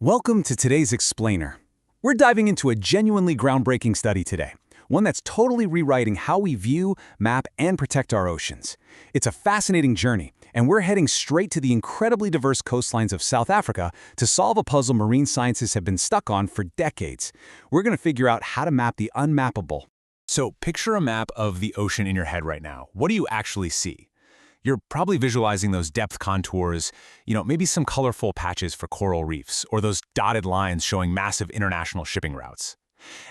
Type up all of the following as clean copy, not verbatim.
Welcome to today's Explainer. We're diving into a genuinely groundbreaking study today, one that's totally rewriting how we view, map, and protect our oceans. It's a fascinating journey, and we're heading straight to the incredibly diverse coastlines of South Africa to solve a puzzle marine scientists have been stuck on for decades. We're going to figure out how to map the unmappable. So picture a map of the ocean in your head right now. What do you actually see? You're probably visualizing those depth contours, maybe some colorful patches for coral reefs, or those dotted lines showing massive international shipping routes.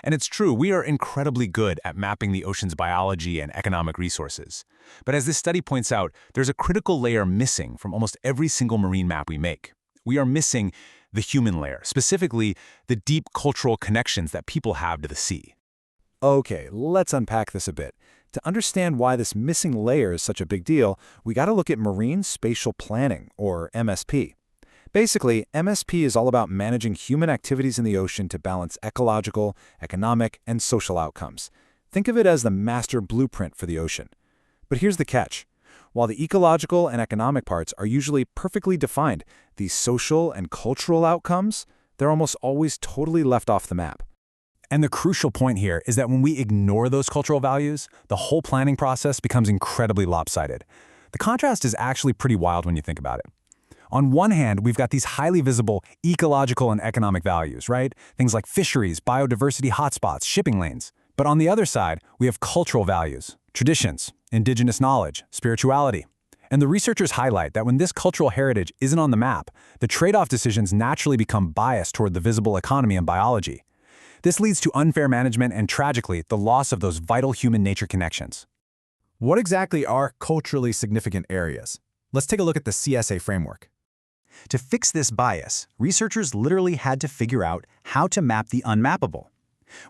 And it's true, we are incredibly good at mapping the ocean's biology and economic resources. But as this study points out, there's a critical layer missing from almost every single marine map we make. We are missing the human layer, specifically the deep cultural connections that people have to the sea. Okay, let's unpack this a bit. To understand why this missing layer is such a big deal, we got to look at Marine Spatial Planning, or MSP. Basically, MSP is all about managing human activities in the ocean to balance ecological, economic, and social outcomes. Think of it as the master blueprint for the ocean. But here's the catch. While the ecological and economic parts are usually perfectly defined, the social and cultural outcomes, they're almost always totally left off the map. And the crucial point here is that when we ignore those cultural values, the whole planning process becomes incredibly lopsided. The contrast is actually pretty wild when you think about it. On one hand, we've got these highly visible ecological and economic values, right? Things like fisheries, biodiversity hotspots, shipping lanes. But on the other side, we have cultural values, traditions, indigenous knowledge, spirituality. And the researchers highlight that when this cultural heritage isn't on the map, the trade-off decisions naturally become biased toward the visible economy and biology. This leads to unfair management and, tragically, the loss of those vital human-nature connections. What exactly are culturally significant areas? Let's take a look at the CSA framework. To fix this bias, researchers literally had to figure out how to map the unmappable.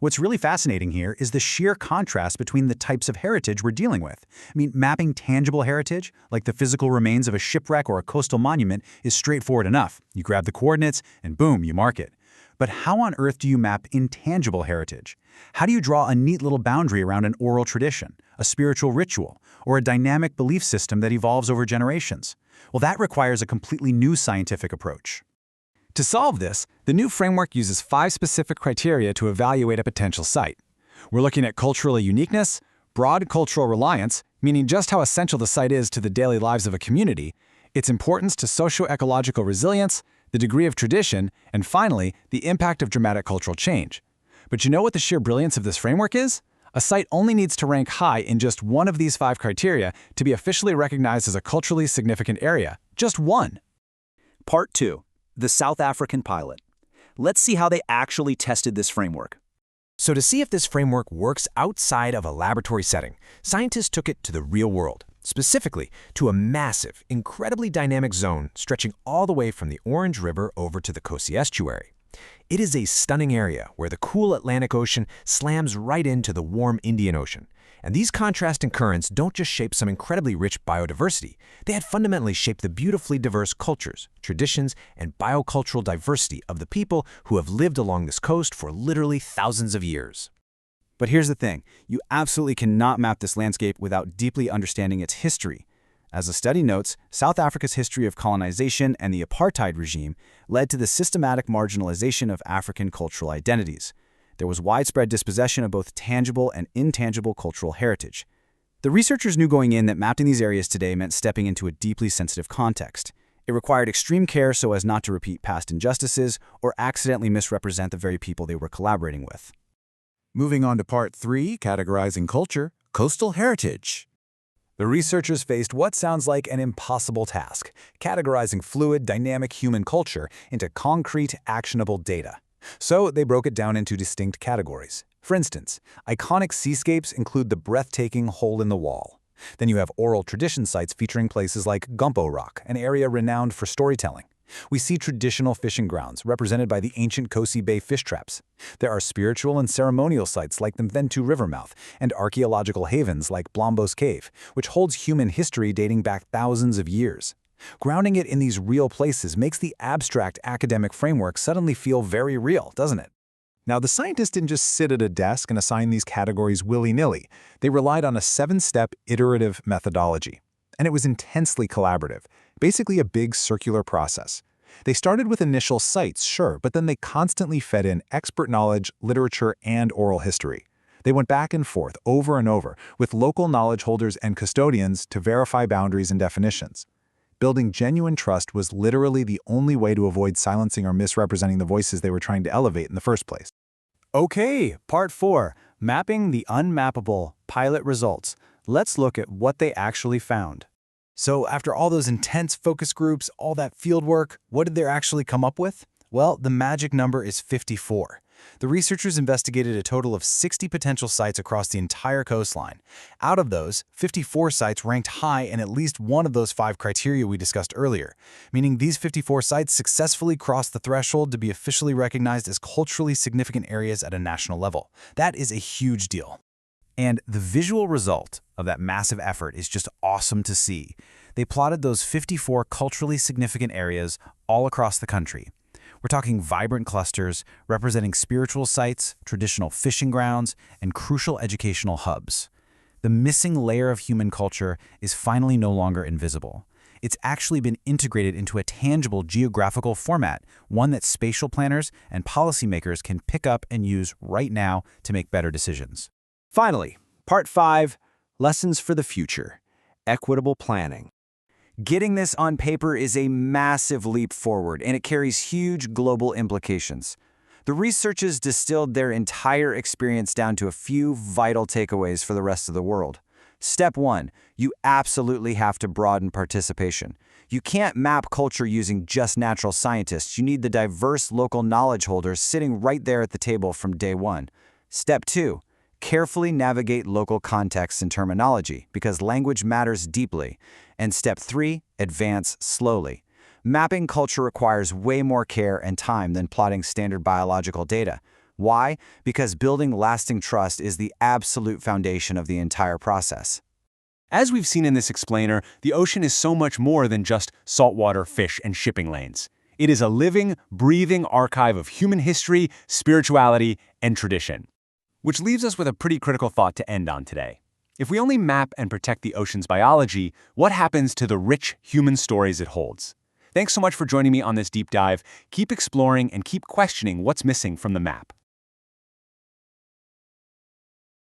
What's really fascinating here is the sheer contrast between the types of heritage we're dealing with. Mapping tangible heritage, like the physical remains of a shipwreck or a coastal monument, is straightforward enough. You grab the coordinates, and boom, you mark it. But how on earth do you map intangible heritage? How do you draw a neat little boundary around an oral tradition, a spiritual ritual, or a dynamic belief system that evolves over generations? Well, that requires a completely new scientific approach. To solve this, the new framework uses 5 specific criteria to evaluate a potential site. We're looking at cultural uniqueness, broad cultural reliance, meaning just how essential the site is to the daily lives of a community, its importance to socio-ecological resilience, the degree of tradition, and finally, the impact of dramatic cultural change. But you know what the sheer brilliance of this framework is? A site only needs to rank high in just one of these 5 criteria to be officially recognized as a culturally significant area. Just one. Part 2. The South African pilot. Let's see how they actually tested this framework. So to see if this framework works outside of a laboratory setting, scientists took it to the real world, specifically to a massive, incredibly dynamic zone stretching all the way from the Orange River over to the Kosi Estuary. It is a stunning area where the cool Atlantic Ocean slams right into the warm Indian Ocean. And these contrasting currents don't just shape some incredibly rich biodiversity, they had fundamentally shaped the beautifully diverse cultures, traditions, and biocultural diversity of the people who have lived along this coast for literally thousands of years. But here's the thing, you absolutely cannot map this landscape without deeply understanding its history. As the study notes, South Africa's history of colonization and the apartheid regime led to the systematic marginalization of African cultural identities. There was widespread dispossession of both tangible and intangible cultural heritage. The researchers knew going in that mapping these areas today meant stepping into a deeply sensitive context. It required extreme care so as not to repeat past injustices or accidentally misrepresent the very people they were collaborating with. Moving on to Part 3, categorizing culture, coastal heritage. The researchers faced what sounds like an impossible task, categorizing fluid, dynamic human culture into concrete, actionable data. So they broke it down into distinct categories. For instance, iconic seascapes include the breathtaking Hole in the Wall. Then you have oral tradition sites featuring places like Gumpo Rock, an area renowned for storytelling. We see traditional fishing grounds represented by the ancient Kosi Bay fish traps. There are spiritual and ceremonial sites like the Ventu River mouth and archaeological havens like Blombos Cave, which holds human history dating back thousands of years. Grounding it in these real places makes the abstract academic framework suddenly feel very real, doesn't it? Now, the scientists didn't just sit at a desk and assign these categories willy-nilly. They relied on a 7-step iterative methodology. And it was intensely collaborative, basically a big circular process. They started with initial sites, sure, but then they constantly fed in expert knowledge, literature, and oral history. They went back and forth over and over with local knowledge holders and custodians to verify boundaries and definitions. Building genuine trust was literally the only way to avoid silencing or misrepresenting the voices they were trying to elevate in the first place. Okay, part 4, mapping the unmappable pilot results. Let's look at what they actually found. So after all those intense focus groups, all that field work, what did they actually come up with? Well, the magic number is 54. The researchers investigated a total of 60 potential sites across the entire coastline. Out of those, 54 sites ranked high in at least one of those 5 criteria we discussed earlier, meaning these 54 sites successfully crossed the threshold to be officially recognized as culturally significant areas at a national level. That is a huge deal. And the visual result of that massive effort is just awesome to see. They plotted those 54 culturally significant areas all across the country. We're talking vibrant clusters representing spiritual sites, traditional fishing grounds, and crucial educational hubs. The missing layer of human culture is finally no longer invisible. It's actually been integrated into a tangible geographical format, one that spatial planners and policymakers can pick up and use right now to make better decisions. Finally, part 5, lessons for the future, equitable planning. Getting this on paper is a massive leap forward, and it carries huge global implications. The researchers distilled their entire experience down to a few vital takeaways for the rest of the world. Step 1, you absolutely have to broaden participation. You can't map culture using just natural scientists. You need the diverse local knowledge holders sitting right there at the table from day one. Step 2, carefully navigate local contexts and terminology, because language matters deeply. And step 3, advance slowly. Mapping culture requires way more care and time than plotting standard biological data. Why? Because building lasting trust is the absolute foundation of the entire process. As we've seen in this explainer, the ocean is so much more than just saltwater, fish, and shipping lanes. It is a living, breathing archive of human history, spirituality, and tradition. Which leaves us with a pretty critical thought to end on today. If we only map and protect the ocean's biology, what happens to the rich human stories it holds? Thanks so much for joining me on this deep dive. Keep exploring and keep questioning what's missing from the map.